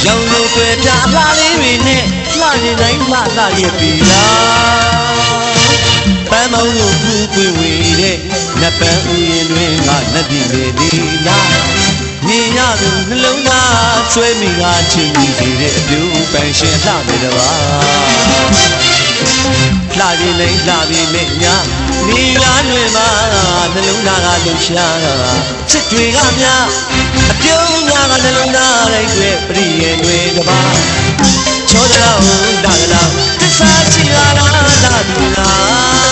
ရောင်လို့တွေ့ပြလှလေးတွေနဲ့လှနေတိုင်းလှလှရဲ့ပြီလားပန်းမောင်းလို့ပူပွေဝေတဲ့နတ်ပန်းဥယျာဉ်တွင်ကနတ်ပြည်လေဒီလားမြင်ရသူနှလုံးသားဆွဲမိကချင်းပြီးတဲ့အပြူပန်းရှင်လှနေတပါလှရင်လည်းလှပြီးမဲ့ညာနေလားတွင်မှာနှလုံးသားကလှရှားတာချစ်တွေကများအပြုံးများကနှလုံးသားလိုက်တွေပြည့်ရင်တွေတပါချောကြောင်ဒါကလားသစ္စာချီလာတာတူလား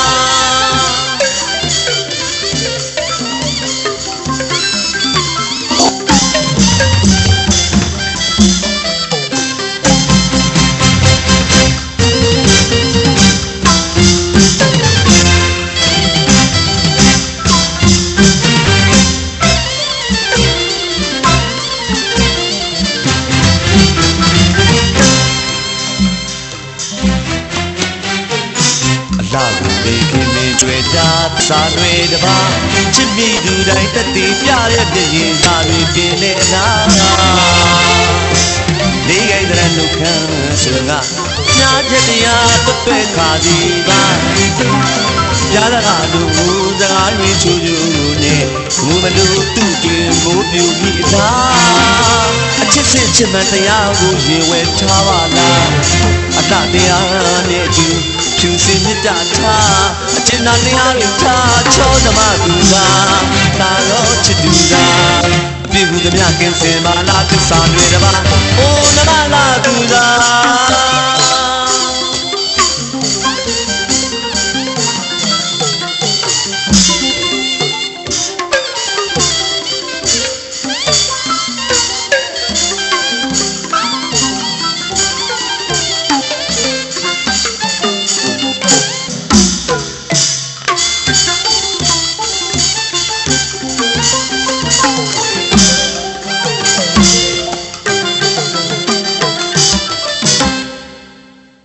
လာကိုမေခင်မင်းတွေ့တာစာတွေတပါချစ်မိသူတိုင်းတတိပြတဲ့ပြရင်စာတွေတင်နေလားလေးကိုင်းတဲ့နှုတ်ခမ်းဆိုကညာချက်တရားတွေ့ခါစီပါပြားတကားလူစကားတွေချူချူနဲ့ငူမလို့သူ့တင်မိုးပြူပြီးသားအချစ်စစ်ချစ်မှန်တရားကိုရင်ဝဲထားပါလားအတ္တတရားနဲ့အတူဖြူစင်မြတ်ထားအကျဉ်းသားတရားတွေထားချောသမားသူကသာတော့ချစ်သူကအပြည့်ဘူးသမျှကင်းစင်ပါလားသစ္စာတွေတပါအိုးနမလာသူက